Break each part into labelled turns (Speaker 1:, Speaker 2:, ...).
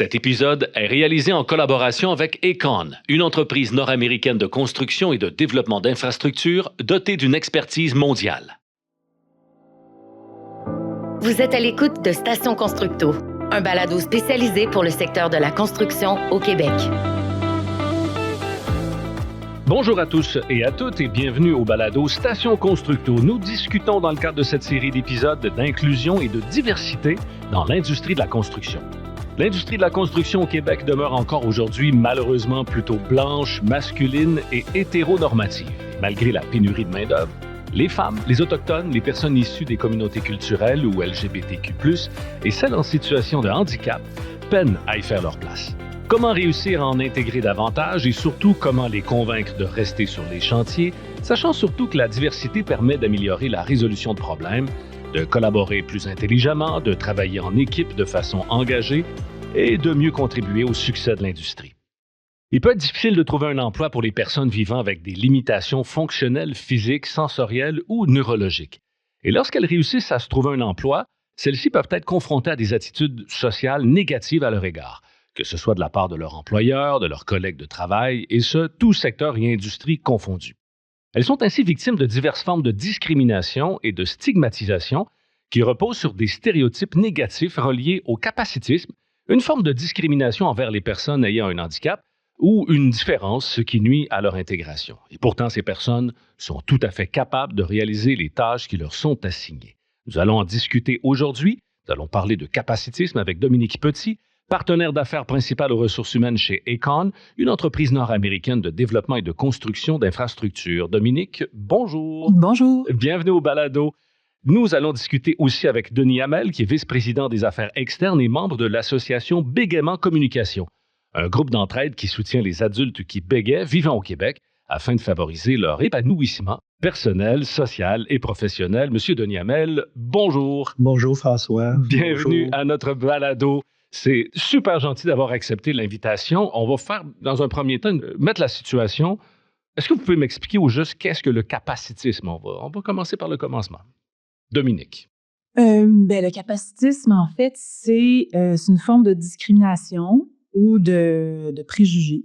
Speaker 1: Cet épisode est réalisé en collaboration avec Aecon, une entreprise nord-américaine de construction et de développement d'infrastructures dotée d'une expertise mondiale.
Speaker 2: Vous êtes à l'écoute de Station Constructo, un balado spécialisé pour le secteur de la construction au Québec.
Speaker 1: Bonjour à tous et à toutes et bienvenue au balado Station Constructo. Nous discutons dans le cadre de cette série d'épisodes d'inclusion et de diversité dans l'industrie de la construction. L'industrie de la construction au Québec demeure encore aujourd'hui malheureusement plutôt blanche, masculine et hétéronormative. Malgré la pénurie de main-d'œuvre, les femmes, les autochtones, les personnes issues des communautés culturelles ou LGBTQ+, et celles en situation de handicap peinent à y faire leur place. Comment réussir à en intégrer davantage et surtout comment les convaincre de rester sur les chantiers, sachant surtout que la diversité permet d'améliorer la résolution de problèmes, de collaborer plus intelligemment, de travailler en équipe de façon engagée et de mieux contribuer au succès de l'industrie. Il peut être difficile de trouver un emploi pour les personnes vivant avec des limitations fonctionnelles, physiques, sensorielles ou neurologiques. Et lorsqu'elles réussissent à se trouver un emploi, celles-ci peuvent être confrontées à des attitudes sociales négatives à leur égard, que ce soit de la part de leur employeur, de leurs collègues de travail, et ce, tous secteurs et industries confondus. Elles sont ainsi victimes de diverses formes de discrimination et de stigmatisation qui reposent sur des stéréotypes négatifs reliés au capacitisme, une forme de discrimination envers les personnes ayant un handicap ou une différence, ce qui nuit à leur intégration. Et pourtant, ces personnes sont tout à fait capables de réaliser les tâches qui leur sont assignées. Nous allons en discuter aujourd'hui. Nous allons parler de capacitisme avec Dominique Petit, partenaire d'affaires principal aux ressources humaines chez Aecon, une entreprise nord-américaine de développement et de construction d'infrastructures. Dominique, bonjour.
Speaker 3: Bonjour.
Speaker 1: Bienvenue au balado. Nous allons discuter aussi avec Denis Hamel, qui est vice-président des affaires externes et membre de l'association Bégaiement Communication, un groupe d'entraide qui soutient les adultes qui bégaient vivant au Québec afin de favoriser leur épanouissement personnel, social et professionnel. Monsieur Denis Hamel, bonjour.
Speaker 4: Bonjour François.
Speaker 1: Bienvenue
Speaker 4: Bonjour.
Speaker 1: à notre balado. C'est super gentil d'avoir accepté l'invitation. On va faire, dans un premier temps, mettre la situation. Est-ce que vous pouvez m'expliquer au juste qu'est-ce que le capacitisme? On va commencer par le commencement. Dominique.
Speaker 3: Le capacitisme, en fait, c'est une forme de discrimination ou de préjugés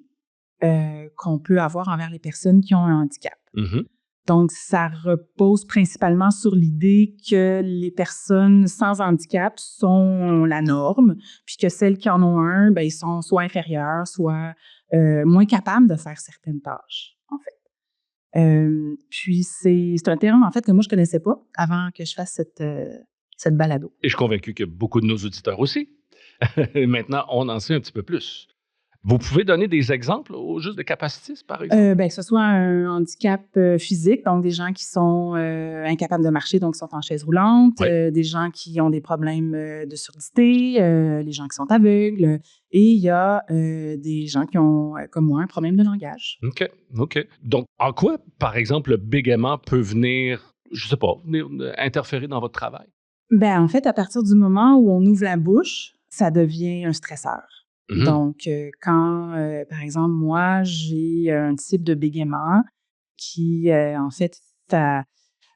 Speaker 3: qu'on peut avoir envers les personnes qui ont un handicap.
Speaker 1: Mm-hmm.
Speaker 3: Donc, ça repose principalement sur l'idée que les personnes sans handicap sont la norme, puis que celles qui en ont un, ils sont soit inférieures, soit moins capables de faire certaines tâches, en fait. Puis c'est un terme, en fait, que moi, je connaissais pas avant que je fasse cette balado.
Speaker 1: Et je suis convaincu que beaucoup de nos auditeurs aussi. Maintenant, on en sait un petit peu plus. Vous pouvez donner des exemples au juste de capacitisme, par exemple?
Speaker 3: Que ce soit un handicap physique, donc des gens qui sont incapables de marcher, donc qui sont en chaise roulante,
Speaker 1: Oui.
Speaker 3: des gens qui ont des problèmes de surdité, les gens qui sont aveugles, et il y a des gens qui ont, comme moi, un problème de langage.
Speaker 1: OK. Donc, en quoi, par exemple, le bégaiement peut venir, je sais pas, venir interférer dans votre travail?
Speaker 3: En fait, à partir du moment où on ouvre la bouche, ça devient un stresseur.
Speaker 1: Mm-hmm.
Speaker 3: Donc, quand, par exemple, moi, j'ai un type de bégaiement qui, en fait,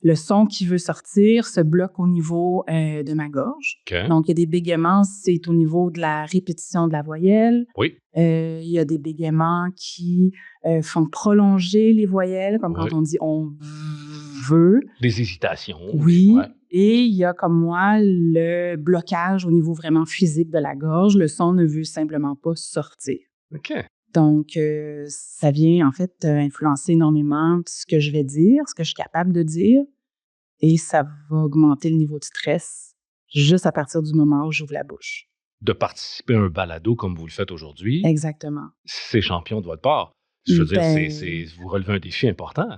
Speaker 3: le son qui veut sortir se bloque au niveau de ma gorge.
Speaker 1: OK.
Speaker 3: Donc, il y a des bégaiements, c'est au niveau de la répétition de la voyelle.
Speaker 1: Oui.
Speaker 3: Il y a des bégaiements qui font prolonger les voyelles, comme
Speaker 1: Oui.
Speaker 3: quand on dit « on veut ».
Speaker 1: Des hésitations.
Speaker 3: Oui.
Speaker 1: Ouais.
Speaker 3: Et il y a comme moi le blocage au niveau vraiment physique de la gorge. Le son ne veut simplement pas sortir.
Speaker 1: OK.
Speaker 3: Donc, ça vient en fait influencer énormément ce que je vais dire, ce que je suis capable de dire. Et ça va augmenter le niveau de stress juste à partir du moment où j'ouvre la bouche.
Speaker 1: De participer à un balado comme vous le faites aujourd'hui.
Speaker 3: Exactement.
Speaker 1: C'est champion de votre part. Je veux dire, vous relevez un défi important.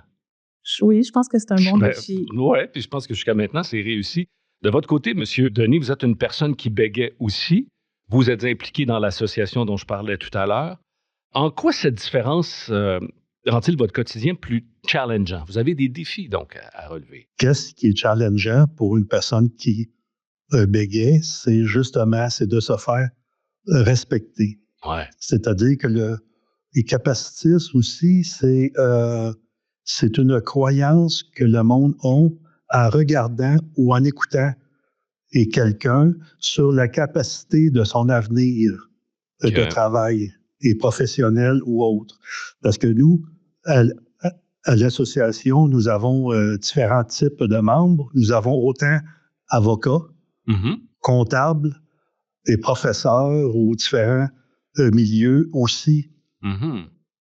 Speaker 3: Oui, je pense que c'est un bon défi.
Speaker 1: Oui, puis je pense que jusqu'à maintenant, c'est réussi. De votre côté, M. Denis, vous êtes une personne qui bégait aussi. Vous êtes impliqué dans l'association dont je parlais tout à l'heure. En quoi cette différence rend-il votre quotidien plus challengeant? Vous avez des défis, donc, à relever.
Speaker 4: Qu'est-ce qui est challengeant pour une personne qui bégaye? C'est de se faire respecter.
Speaker 1: Ouais.
Speaker 4: C'est-à-dire que les capacitistes aussi, c'est une croyance que le monde a en regardant ou en écoutant quelqu'un sur la capacité de son avenir de travail, et professionnels ou autres. Parce que nous, à l'association, nous avons différents types de membres. Nous avons autant avocats, comptables, des professeurs ou différents milieux aussi.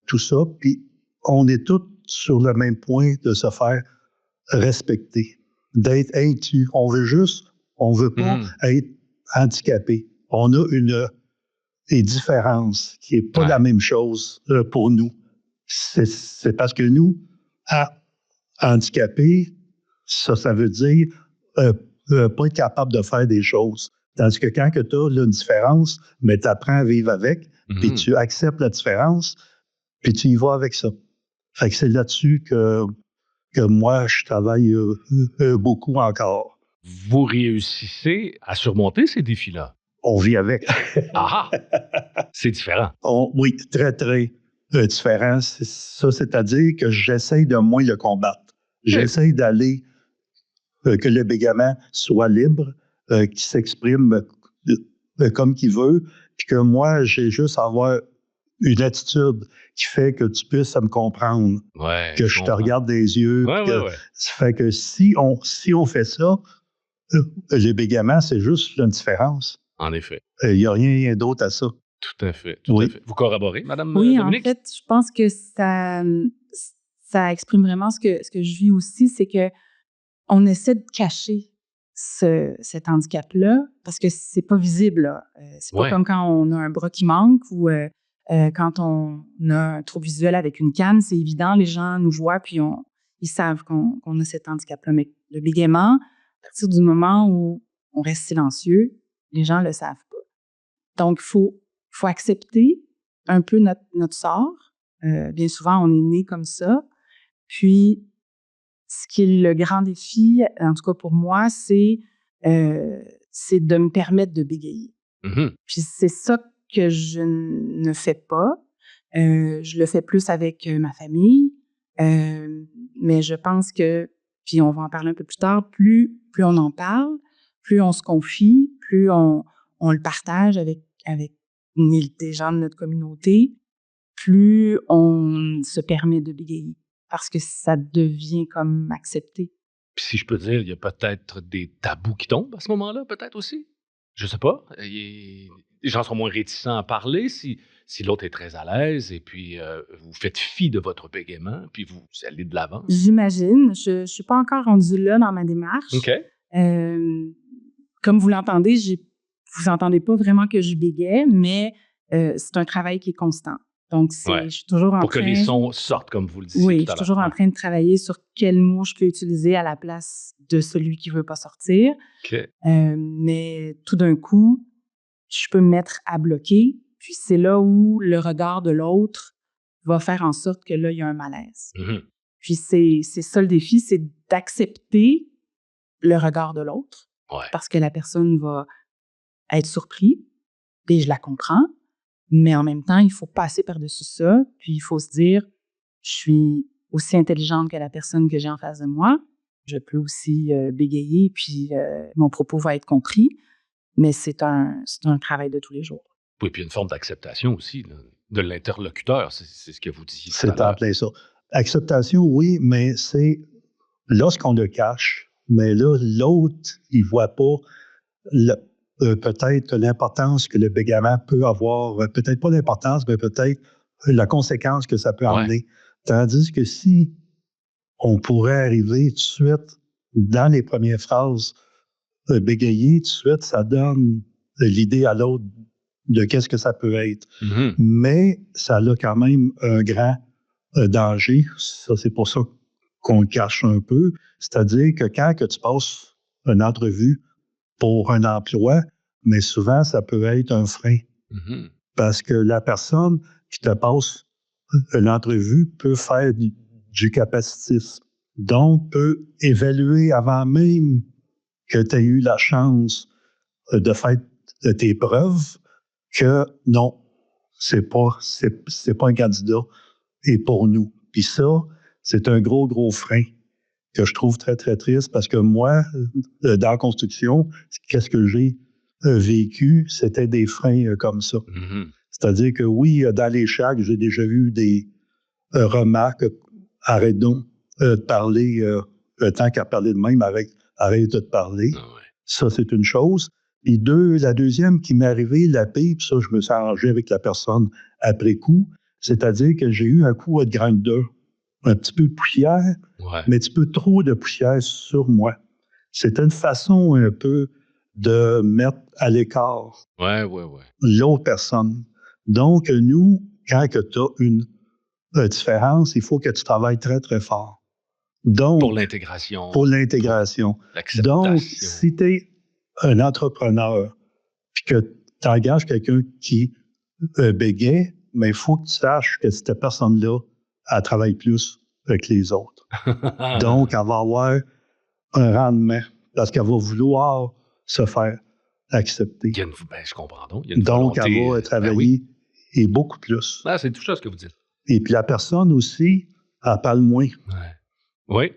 Speaker 4: Tout ça. Puis on est tous sur le même point de se faire respecter, d'être inclus. On veut pas être handicapé. On a une différence qui n'est pas la même chose pour nous. C'est parce que nous, handicapés, ça veut dire pas être capable de faire des choses. Tandis que quand tu as une différence, mais tu apprends à vivre avec, puis tu acceptes la différence, puis tu y vas avec ça. Fait que c'est là-dessus que moi, je travaille beaucoup encore.
Speaker 1: Vous réussissez à surmonter ces défis-là?
Speaker 4: On vit avec.
Speaker 1: Ah! C'est différent.
Speaker 4: Oui, très, très différent. C'est-à-dire que j'essaye de moins le combattre. J'essaye d'aller, que le bégaiement soit libre, qu'il s'exprime comme qu'il veut, puis que moi, j'ai juste à avoir une attitude qui fait que tu puisses me comprendre, que je te regarde des yeux. Ça fait que si on fait ça, le bégaiement, c'est juste une différence.
Speaker 1: En effet.
Speaker 4: Il n'y a rien d'autre à ça.
Speaker 1: Tout à fait. Tout à fait. Vous corroborez, Madame
Speaker 3: Oui,
Speaker 1: Dominique?
Speaker 3: En fait, je pense que ça exprime vraiment ce que je vis aussi, c'est que on essaie de cacher cet handicap-là parce que c'est pas visible. Là. C'est pas comme quand on a un bras qui manque ou quand on a un trouble visuel avec une canne, c'est évident, les gens nous voient puis ils savent qu'on a cet handicap-là. Mais le bégaiement, à partir du moment où on reste silencieux, les gens le savent pas. Donc, il faut accepter un peu notre sort. Bien souvent, on est né comme ça. Puis, ce qui est le grand défi, en tout cas pour moi, c'est de me permettre de bégayer. Puis c'est ça que je ne fais pas. Je le fais plus avec ma famille. Mais je pense que, puis on va en parler un peu plus tard, plus on en parle, plus on se confie, plus on le partage avec des gens de notre communauté, plus on se permet de bégayer. Parce que ça devient comme accepté.
Speaker 1: Puis si je peux dire, il y a peut-être des tabous qui tombent à ce moment-là, peut-être aussi. Je sais pas. Les gens sont moins réticents à parler si l'autre est très à l'aise et puis vous faites fi de votre bégaiement puis vous allez de l'avant.
Speaker 3: J'imagine. Je suis pas encore rendue là dans ma démarche.
Speaker 1: OK.
Speaker 3: Comme vous l'entendez, vous entendez pas vraiment que je bégaye, mais c'est un travail qui est constant. Donc, je suis toujours en train...
Speaker 1: Pour que les sons sortent, comme vous le disiez tout à l'heure.
Speaker 3: Oui, je suis toujours en train de travailler sur quel mot je peux utiliser à la place de celui qui ne veut pas sortir.
Speaker 1: OK.
Speaker 3: Mais tout d'un coup, je peux me mettre à bloquer. Puis c'est là où le regard de l'autre va faire en sorte que là, il y a un malaise. Puis c'est ça le défi, c'est d'accepter le regard de l'autre. Parce que la personne va être surprise. Et je la comprends. Mais en même temps, il faut passer par-dessus ça, puis il faut se dire, je suis aussi intelligente que la personne que j'ai en face de moi, je peux aussi bégayer, puis mon propos va être compris, mais c'est un travail de tous les jours.
Speaker 1: Oui, puis une forme d'acceptation aussi de l'interlocuteur, c'est ce que vous disiez.
Speaker 4: C'est en plein ça. Acceptation, oui, mais c'est lorsqu'on le cache, mais là, l'autre, il ne voit pas peut-être l'importance que le bégaiement peut avoir, peut-être pas l'importance, mais peut-être la conséquence que ça peut amener. Tandis que si on pourrait arriver tout de suite, dans les premières phrases, bégayer tout de suite, ça donne l'idée à l'autre de qu'est-ce que ça peut être. Mais ça a quand même un grand danger. Ça, c'est pour ça qu'on le cache un peu. C'est-à-dire que quand que tu passes une entrevue pour un emploi, mais souvent, ça peut être un frein. Parce que la personne qui te passe l'entrevue peut faire du capacitisme. Donc, peut évaluer avant même que tu aies eu la chance de faire tes preuves que non, c'est pas un candidat et pour nous. Puis ça, c'est un gros frein que je trouve très, très triste parce que moi, dans la construction, qu'est-ce que j'ai vécu, c'était des freins comme ça.
Speaker 1: Mhm.
Speaker 4: C'est-à-dire que oui, dans les chacs, j'ai déjà eu des remarques. Arrête donc de parler, tant qu'à parler de même, arrête de te parler.
Speaker 1: Ah ouais.
Speaker 4: Ça, c'est une chose. Et la deuxième qui m'est arrivée, la pire, puis ça, je me suis arrangé avec la personne après coup, c'est-à-dire que j'ai eu un coup de grinder, un petit peu de poussière,
Speaker 1: Ouais.
Speaker 4: mais un petit peu trop de poussière sur moi. C'était une façon un peu de mettre à l'écart
Speaker 1: Ouais.
Speaker 4: l'autre personne. Donc, nous, quand tu as une différence, il faut que tu travailles très, très fort. Donc,
Speaker 1: Pour l'intégration.
Speaker 4: pour l'intégration.
Speaker 1: L'acceptation.
Speaker 4: Donc, si tu es un entrepreneur puis que tu engages quelqu'un qui bégaye, mais il faut que tu saches que cette personne-là, elle travaille plus que les autres. Donc, elle va avoir un rendement parce qu'elle va vouloir se faire accepter.
Speaker 1: Il y a je comprends donc. Il y a une
Speaker 4: Donc,
Speaker 1: volonté,
Speaker 4: elle va travailler et beaucoup plus.
Speaker 1: Ah, c'est tout ça ce que vous dites.
Speaker 4: Et puis, la personne aussi, elle parle moins.
Speaker 1: Oui.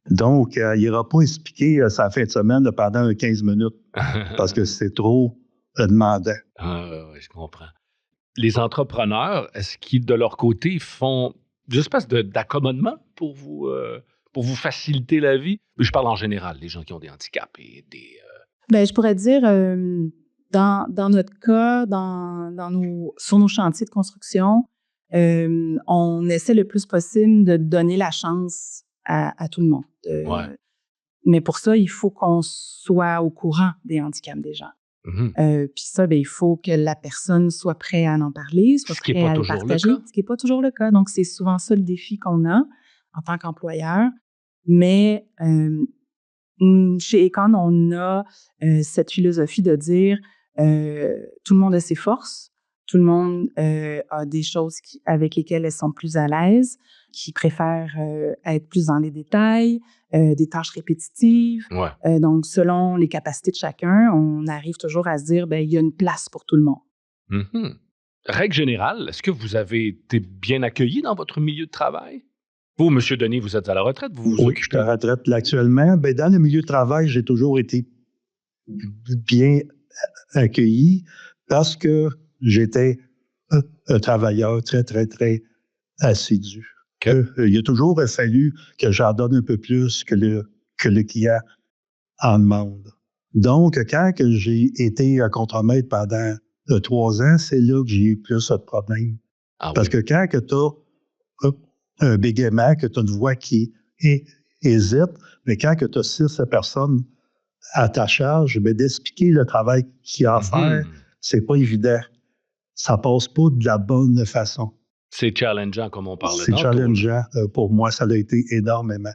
Speaker 4: Donc, il n'ira pas expliquer sa fin de semaine pendant 15 minutes parce que c'est trop demandant.
Speaker 1: Oui, je comprends. Les entrepreneurs, est-ce qu'ils, de leur côté, font une espèce d'accommodement pour vous faciliter la vie? Je parle en général, les gens qui ont des handicaps et des...
Speaker 3: Bien, je pourrais dire, dans notre cas, sur nos chantiers de construction, on essaie le plus possible de donner la chance à tout le monde.
Speaker 1: Ouais.
Speaker 3: Mais pour ça, il faut qu'on soit au courant des handicaps des gens.
Speaker 1: Mhm.
Speaker 3: Puis ça, bien, il faut que la personne soit prête à en parler, soit prête à le partager, ce qui n'est pas toujours le cas. Donc, c'est souvent ça le défi qu'on a en tant qu'employeur. Mais chez Econ, on a cette philosophie de dire tout le monde a ses forces, tout le monde a des choses avec lesquelles elles sont plus à l'aise, qui préfèrent être plus dans les détails, des tâches répétitives.
Speaker 1: Ouais.
Speaker 3: Donc, selon les capacités de chacun, on arrive toujours à se dire, bien, il y a une place pour tout le monde.
Speaker 1: Mm-hmm. Règle générale, est-ce que vous avez été bien accueilli dans votre milieu de travail? Vous, M. Denis, vous êtes à la retraite?
Speaker 4: Oui, je suis à la retraite actuellement. Ben, dans le milieu de travail, j'ai toujours été bien accueilli parce que j'étais un travailleur très, très, très assidu.
Speaker 1: Okay.
Speaker 4: Il a toujours fallu que j'en donne un peu plus que le client en demande. Donc, quand j'ai été à contremaître pendant 3 ans, c'est là que j'ai eu plus de problèmes. Parce que quand tu as un bégaiement, que tu as une voix qui hésite, mais quand tu as 6 personnes à ta charge, bien, d'expliquer le travail qu'il y a à faire, c'est pas évident. Ça passe pas de la bonne façon.
Speaker 1: C'est challengeant, comme on parlait
Speaker 4: tantôt. C'est challengeant. Pour moi, ça a été énormément.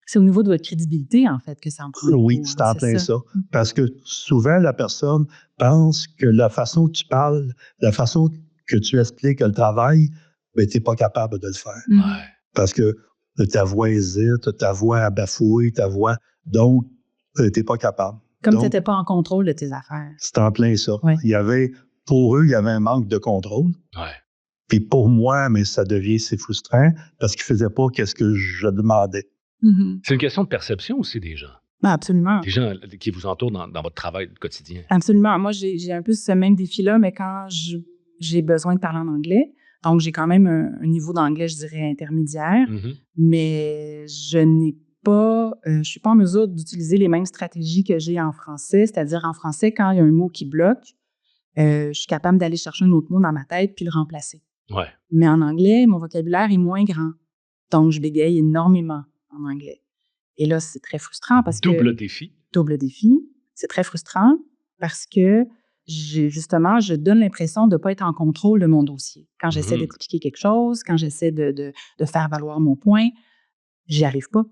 Speaker 3: C'est au niveau de votre crédibilité, en fait, que ça en prend.
Speaker 4: Oui, c'est en plein ça. Parce que souvent, la personne pense que la façon que tu parles, la façon que tu expliques le travail, ben, tu n'es pas capable de le faire.
Speaker 1: Ouais.
Speaker 4: Parce que ta voix hésite, ta voix bafouille, ta voix... Donc, tu n'es pas capable.
Speaker 3: Comme tu n'étais pas en contrôle de tes affaires.
Speaker 4: C'est en plein ça.
Speaker 3: Ouais.
Speaker 4: Pour eux, il y avait un manque de contrôle.
Speaker 1: Ouais.
Speaker 4: Puis pour moi, mais ça devient assez frustrant parce qu'ils ne faisaient pas ce que je demandais.
Speaker 3: Mm-hmm.
Speaker 1: C'est une question de perception aussi des gens.
Speaker 3: Ben absolument.
Speaker 1: Des gens qui vous entourent dans votre travail quotidien.
Speaker 3: Absolument. Moi, j'ai un peu ce même défi-là, mais quand j'ai besoin de parler en anglais, donc j'ai quand même un niveau d'anglais, je dirais, intermédiaire, mais je suis pas en mesure d'utiliser les mêmes stratégies que j'ai en français, c'est-à-dire en français, quand il y a un mot qui bloque, je suis capable d'aller chercher un autre mot dans ma tête puis le remplacer.
Speaker 1: Ouais.
Speaker 3: Mais en anglais, mon vocabulaire est moins grand. Donc, je bégaye énormément en anglais. Et là, c'est très frustrant parce
Speaker 1: Double défi.
Speaker 3: Double défi. C'est très frustrant parce que, je donne l'impression de ne pas être en contrôle de mon dossier. Quand j'essaie d'expliquer quelque chose, quand j'essaie de faire valoir mon point, j'y arrive pas.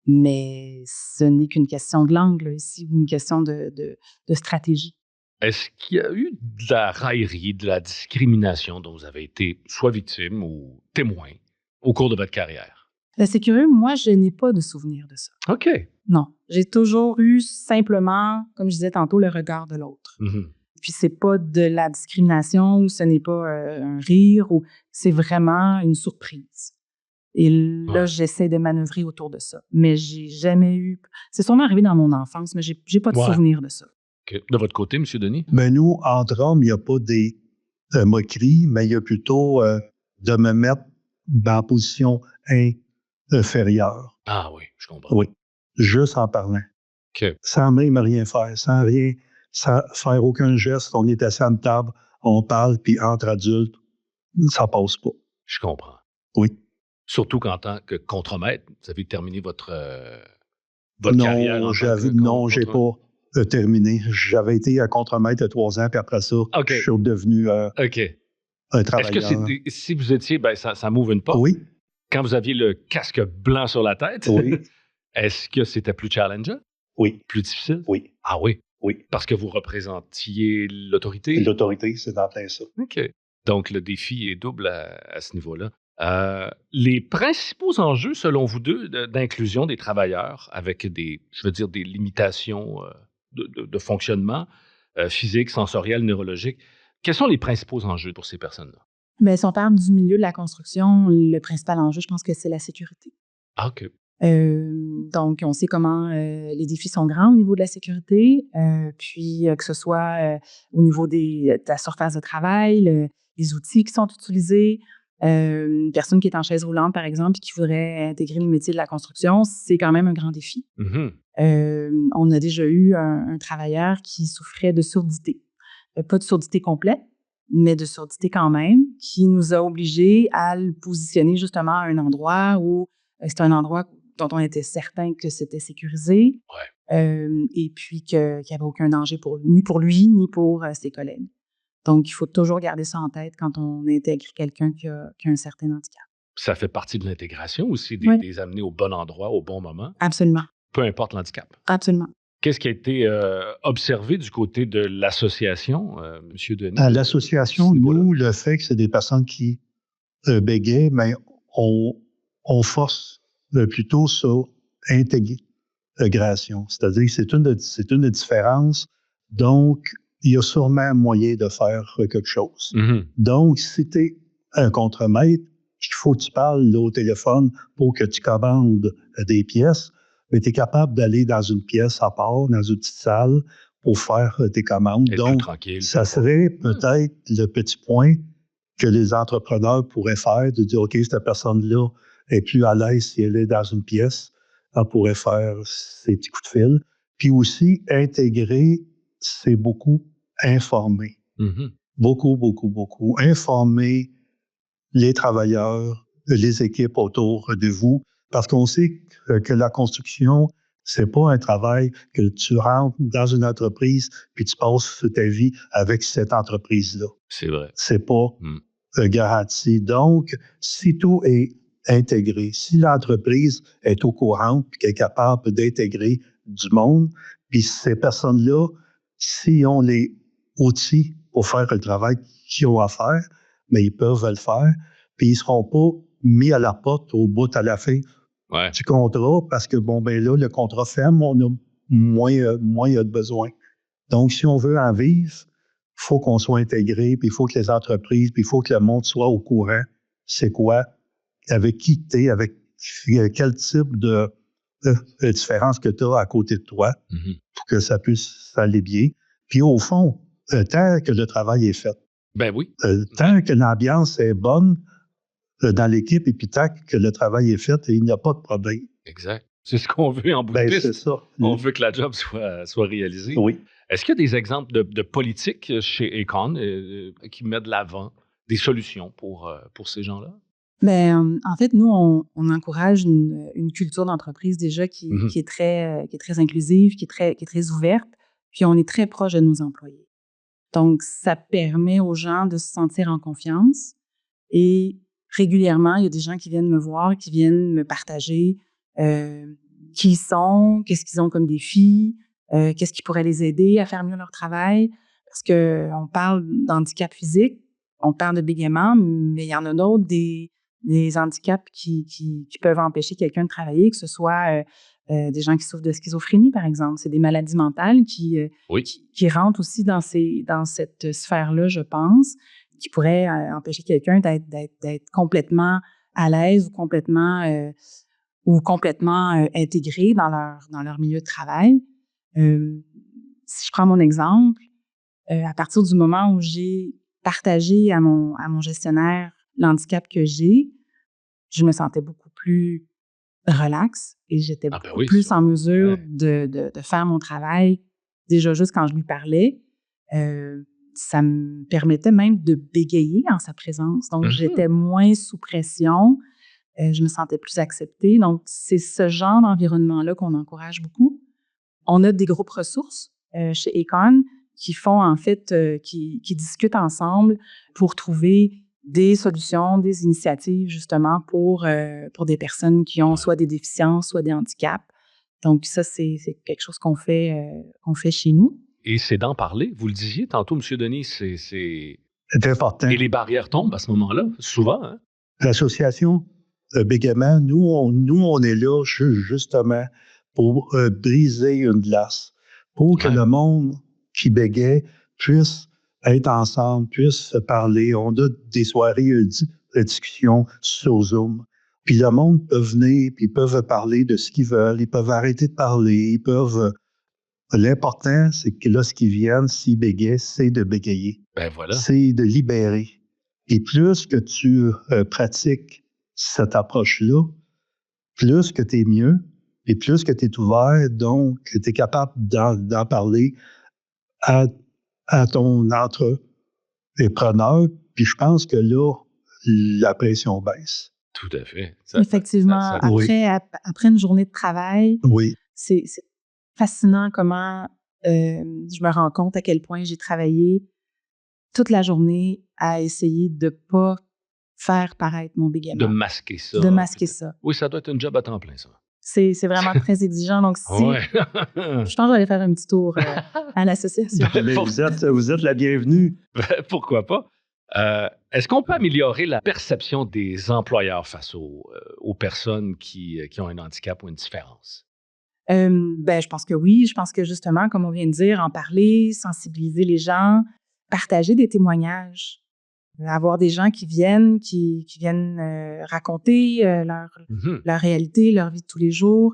Speaker 3: Mais ce n'est qu'une question de langue, là, ici, ou une question de stratégie.
Speaker 1: Est-ce qu'il y a eu de la raillerie, de la discrimination dont vous avez été soit victime ou témoin au cours de votre carrière?
Speaker 3: C'est curieux, moi, je n'ai pas de souvenir de ça.
Speaker 1: OK.
Speaker 3: Non. J'ai toujours eu simplement, comme je disais tantôt, le regard de l'autre.
Speaker 1: Mm-hmm.
Speaker 3: Puis c'est pas de la discrimination, ou ce n'est pas un rire, ou c'est vraiment une surprise. Et là, j'essaie de manœuvrer autour de ça. Mais j'ai jamais eu... C'est sûrement arrivé dans mon enfance, mais j'ai pas de souvenir de ça.
Speaker 1: OK. De votre côté, M. Denis?
Speaker 4: Ben nous, entre hommes, il n'y a pas des moqueries, mais il y a plutôt de me mettre en position inférieure.
Speaker 1: Ah oui, je comprends.
Speaker 4: Oui, juste en parlant.
Speaker 1: OK.
Speaker 4: Sans même rien faire, sans faire aucun geste. On est assis à une table, on parle, puis entre adultes, ça passe pas.
Speaker 1: Je comprends.
Speaker 4: Oui.
Speaker 1: Surtout qu'en tant que contremaître, vous avez terminé votre carrière en tant que
Speaker 4: Non, j'ai pas terminé. J'avais été contremaître 3 ans, puis après ça,
Speaker 1: OK.
Speaker 4: je suis devenu
Speaker 1: OK.
Speaker 4: un
Speaker 1: Est-ce
Speaker 4: travailleur.
Speaker 1: que si vous étiez, ça m'ouvre une porte.
Speaker 4: Oui,
Speaker 1: Quand vous aviez le casque blanc sur la tête,
Speaker 4: oui,
Speaker 1: est-ce que c'était plus challengeant?
Speaker 4: oui,
Speaker 1: Plus difficile?
Speaker 4: oui,
Speaker 1: Ah oui?
Speaker 4: oui.
Speaker 1: Parce que vous représentiez l'autorité?
Speaker 4: L'autorité, c'est en plein ça.
Speaker 1: OK. Donc, le défi est double à ce niveau-là. Les principaux enjeux, selon vous deux, d'inclusion des travailleurs avec des limitations de fonctionnement physique, sensoriel, neurologique, quels sont les principaux enjeux pour ces personnes-là?
Speaker 3: Mais si on parle du milieu de la construction, le principal enjeu, je pense que c'est la sécurité.
Speaker 1: Ah, OK.
Speaker 3: Donc, on sait comment les défis sont grands au niveau de la sécurité, puis que ce soit au niveau de la surface de travail, les outils qui sont utilisés. Une personne qui est en chaise roulante, par exemple, et qui voudrait intégrer le métier de la construction, c'est quand même un grand défi.
Speaker 1: Mm-hmm.
Speaker 3: On a déjà eu un travailleur qui souffrait de surdité. Pas de surdité complète, mais de surdité quand même, qui nous a obligés à le positionner justement à un endroit où c'était un endroit dont on était certain que c'était sécurisé, et puis qu'il n'y avait aucun danger ni pour lui, ni pour ses collègues. Donc, il faut toujours garder ça en tête quand on intègre quelqu'un qui a un certain handicap.
Speaker 1: Ça fait partie de l'intégration aussi, des amener au bon endroit, au bon moment.
Speaker 3: Absolument.
Speaker 1: Peu importe l'handicap.
Speaker 3: Absolument.
Speaker 1: Qu'est-ce qui a été observé du côté de l'association, M. Denis?
Speaker 4: À l'association, nous, le fait que c'est des personnes qui bégayent, mais on force plutôt sur intégration. C'est-à-dire que c'est une différence. Donc, il y a sûrement moyen de faire quelque chose.
Speaker 1: Mm-hmm.
Speaker 4: Donc, si tu es un contremaître, il faut que tu parles là, au téléphone pour que tu commandes des pièces, mais tu es capable d'aller dans une pièce à part, dans une petite salle, pour faire tes commandes.
Speaker 1: Être
Speaker 4: donc,
Speaker 1: plus tranquille.
Speaker 4: Ça serait peut-être le petit point que les entrepreneurs pourraient faire, de dire, OK, cette personne-là est plus à l'aise si elle est dans une pièce, elle pourrait faire ses petits coups de fil. Puis aussi, intégrer, c'est beaucoup informer.
Speaker 1: Mm-hmm.
Speaker 4: Beaucoup, beaucoup, beaucoup. Informer les travailleurs, les équipes autour de vous, parce qu'on sait que la construction, c'est pas un travail que tu rentres dans une entreprise puis tu passes ta vie avec cette entreprise-là.
Speaker 1: C'est vrai.
Speaker 4: C'est pas garanti. Donc, si tout est intégré, si l'entreprise est au courant puis qu'elle est capable d'intégrer du monde, puis ces personnes-là, s'ils ont les outils pour faire le travail qu'ils ont à faire, mais ils peuvent le faire, puis ils ne seront pas mis à la porte au bout à la fin du contrat, parce que, là, le contrat ferme, on a moins de besoin. Donc, si on veut en vivre, il faut qu'on soit intégré, puis il faut que les entreprises, puis il faut que le monde soit au courant. C'est quoi? Avec qui tu es, avec quel type de différence que tu as à côté de toi, pour que ça puisse aller bien. Puis au fond, tant que le travail est fait,
Speaker 1: ben oui.
Speaker 4: Tant que l'ambiance est bonne dans l'équipe et puis tant que le travail est fait, il n'y a pas de problème.
Speaker 1: Exact. C'est ce qu'on veut en bout de piste.
Speaker 4: C'est ça.
Speaker 1: On veut que la job soit réalisée.
Speaker 4: Oui.
Speaker 1: Est-ce qu'il y a des exemples de politiques chez Aecon qui mettent de l'avant des solutions pour ces gens-là?
Speaker 3: Ben, en fait, nous, on encourage une culture d'entreprise déjà qui est très inclusive, qui est très ouverte, puis on est très proche de nos employés. Donc, ça permet aux gens de se sentir en confiance et régulièrement, il y a des gens qui viennent me voir, qui viennent me partager qui ils sont, qu'est-ce qu'ils ont comme défis, qu'est-ce qui pourrait les aider à faire mieux leur travail. Parce qu'on parle d'handicap physique, on parle de bégaiement, mais il y en a d'autres, des handicaps qui peuvent empêcher quelqu'un de travailler, que ce soit des gens qui souffrent de schizophrénie, par exemple. C'est des maladies mentales qui rentrent aussi dans cette sphère-là, je pense, qui pourraient empêcher quelqu'un d'être complètement à l'aise ou complètement intégré dans leur milieu de travail. si je prends mon exemple, à partir du moment où j'ai partagé à mon gestionnaire l'handicap que j'ai, je me sentais beaucoup plus relax et j'étais
Speaker 1: Ah ben
Speaker 3: beaucoup
Speaker 1: oui,
Speaker 3: plus
Speaker 1: ça.
Speaker 3: en mesure
Speaker 1: Ouais.
Speaker 3: de faire mon travail. Déjà, juste quand je lui parlais, ça me permettait même de bégayer en sa présence. Donc, j'étais moins sous pression, je me sentais plus acceptée. Donc, c'est ce genre d'environnement-là qu'on encourage beaucoup. On a des groupes ressources chez Aecon qui font, en fait, qui discutent ensemble pour trouver des solutions, des initiatives, justement, pour des personnes qui ont soit des déficiences, soit des handicaps. Donc, ça, c'est quelque chose qu'on fait chez nous.
Speaker 1: Et c'est d'en parler. Vous le disiez tantôt, M. Denis, c'est...
Speaker 4: C'est important.
Speaker 1: Et les barrières tombent à ce moment-là, souvent. Hein?
Speaker 4: L'association Bégaiement, nous, on est là justement pour briser une glace, pour que le monde qui bégait puisse être ensemble, puisse se parler. On a des soirées de discussion sur Zoom. Puis le monde peut venir, puis ils peuvent parler de ce qu'ils veulent, ils peuvent arrêter de parler, ils peuvent... L'important, c'est que lorsqu'ils viennent, s'ils bégayent, c'est de bégayer.
Speaker 1: Ben voilà.
Speaker 4: C'est de libérer. Et plus que tu pratiques cette approche-là, plus que tu es mieux et plus que tu es ouvert, donc tu es capable d'en parler à ton entrepreneur. Puis je pense que là, la pression baisse.
Speaker 1: Tout à fait.
Speaker 3: Effectivement, après une journée de travail,
Speaker 4: oui.
Speaker 3: C'est fascinant comment je me rends compte à quel point j'ai travaillé toute la journée à essayer de ne pas faire paraître mon bégaiement.
Speaker 1: De masquer ça.
Speaker 3: De masquer ça.
Speaker 1: Oui, ça doit être un job à temps plein, ça.
Speaker 3: C'est vraiment très exigeant. Donc, je pense que j'allais faire un petit tour à l'association.
Speaker 4: Mais vous êtes la bienvenue.
Speaker 1: Pourquoi pas? Est-ce qu'on peut améliorer la perception des employeurs face aux personnes qui ont un handicap ou une différence?
Speaker 3: Je pense que oui. Je pense que justement, comme on vient de dire, en parler, sensibiliser les gens, partager des témoignages, avoir des gens qui viennent raconter leur réalité, leur vie de tous les jours,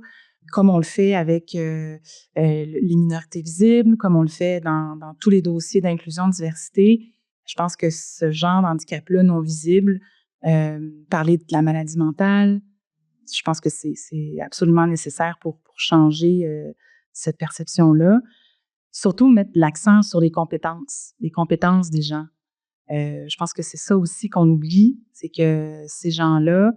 Speaker 3: comme on le fait avec les minorités visibles, comme on le fait dans tous les dossiers d'inclusion, de diversité. Je pense que ce genre d'handicap-là non visible, parler de la maladie mentale, je pense que c'est absolument nécessaire pour changer cette perception-là. Surtout mettre l'accent sur les compétences des gens. Je pense que c'est ça aussi qu'on oublie, c'est que ces gens-là,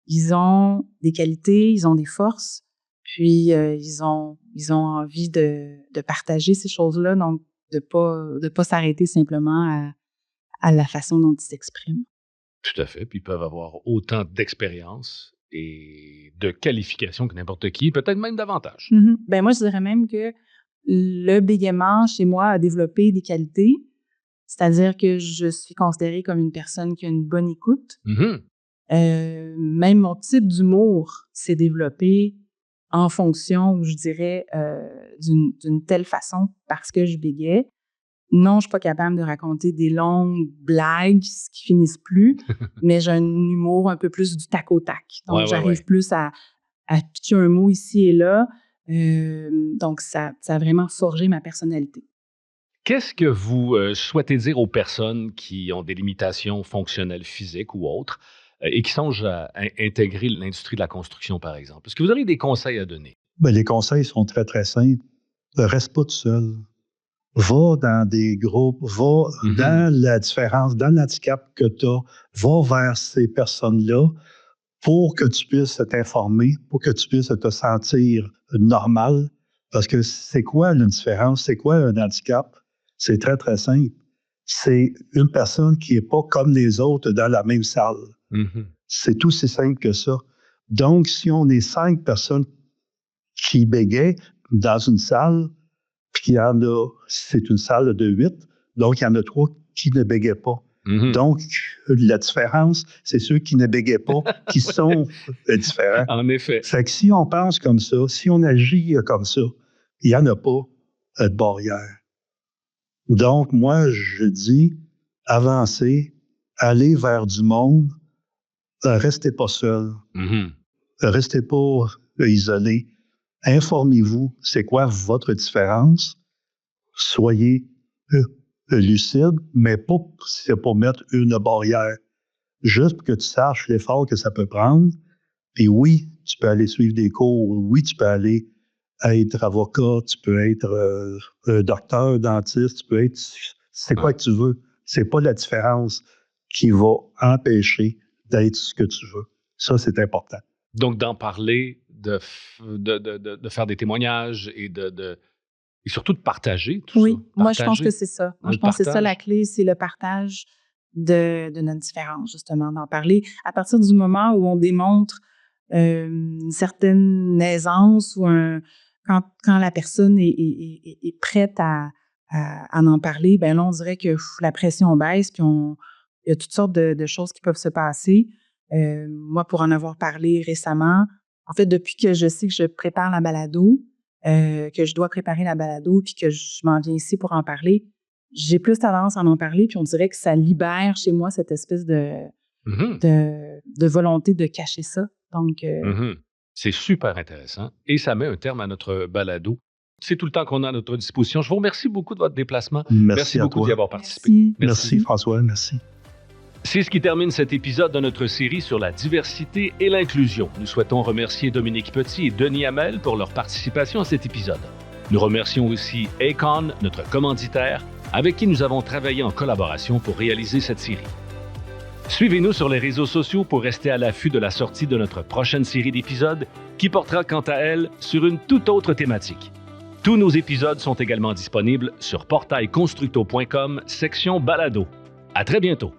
Speaker 3: ils ont des qualités, ils ont des forces, puis ils ont envie de partager ces choses-là, donc de pas s'arrêter simplement à la façon dont ils s'expriment.
Speaker 1: Tout à fait, puis ils peuvent avoir autant d'expérience et de qualifications que n'importe qui, peut-être même davantage.
Speaker 3: Mm-hmm. Moi, je dirais même que le bégaiement, chez moi, a développé des qualités, c'est-à-dire que je suis considérée comme une personne qui a une bonne écoute. Même mon type d'humour s'est développé en fonction, je dirais, d'une telle façon parce que je bégayais. Non, je ne suis pas capable de raconter des longues blagues qui finissent plus, mais j'ai un humour un peu plus du tac au tac. Donc, j'arrive plus à pitcher un mot ici et là. Donc, ça a vraiment forgé ma personnalité.
Speaker 1: Qu'est-ce que vous souhaitez dire aux personnes qui ont des limitations fonctionnelles physiques ou autres et qui songent à intégrer l'industrie de la construction, par exemple? Est-ce que vous auriez des conseils à donner? Les
Speaker 4: conseils sont très, très simples. Ne reste pas tout seul. Va dans des groupes, va dans la différence, dans l'handicap que tu as, va vers ces personnes-là pour que tu puisses t'informer, pour que tu puisses te sentir normal. Parce que c'est quoi une différence? C'est quoi un handicap? C'est très, très simple. C'est une personne qui n'est pas comme les autres dans la même salle. C'est aussi simple que ça. Donc, si on est 5 personnes qui bégayent dans une salle, puis il y en a, c'est une salle de 8, donc il y en a 3 qui ne bégaient pas. Donc, la différence, c'est ceux qui ne bégaient pas qui sont différents.
Speaker 1: En effet.
Speaker 4: Fait que si on pense comme ça, si on agit comme ça, il n'y en a pas de barrière. Donc, moi, je dis, avancez, allez vers du monde, restez pas seul, restez pas isolé, informez-vous, c'est quoi votre différence, soyez lucide, mais pas c'est pour mettre une barrière. Juste pour que tu saches l'effort que ça peut prendre. Puis oui, tu peux aller suivre des cours. Oui, tu peux aller être avocat, tu peux être docteur, dentiste, tu peux être... C'est quoi que tu veux. C'est pas la différence qui va empêcher d'être ce que tu veux. Ça, c'est important.
Speaker 1: Donc, d'en parler, de faire des témoignages et surtout de partager tout ça.
Speaker 3: Oui, moi, je pense que c'est ça. Moi, je pense que c'est ça la clé, c'est le partage de notre différence, justement, d'en parler. À partir du moment où on démontre une certaine aisance ou quand la personne est prête à en parler, ben là, on dirait que la pression baisse, puis il y a toutes sortes de choses qui peuvent se passer. Moi, pour en avoir parlé récemment, en fait, depuis que je sais que je prépare la balado, que je dois préparer la balado, puis que je m'en viens ici pour en parler, j'ai plus tendance à en parler, puis on dirait que ça libère chez moi cette espèce de volonté de cacher ça. Donc,
Speaker 1: c'est super intéressant et ça met un terme à notre balado. C'est tout le temps qu'on a à notre disposition. Je vous remercie beaucoup de votre déplacement. Merci beaucoup d'y avoir participé.
Speaker 4: Merci François, merci.
Speaker 1: C'est ce qui termine cet épisode de notre série sur la diversité et l'inclusion. Nous souhaitons remercier Dominique Petit et Denis Hamel pour leur participation à cet épisode. Nous remercions aussi Aecon, notre commanditaire, avec qui nous avons travaillé en collaboration pour réaliser cette série. Suivez-nous sur les réseaux sociaux pour rester à l'affût de la sortie de notre prochaine série d'épisodes qui portera quant à elle sur une toute autre thématique. Tous nos épisodes sont également disponibles sur portailconstructo.com, section balado. À très bientôt.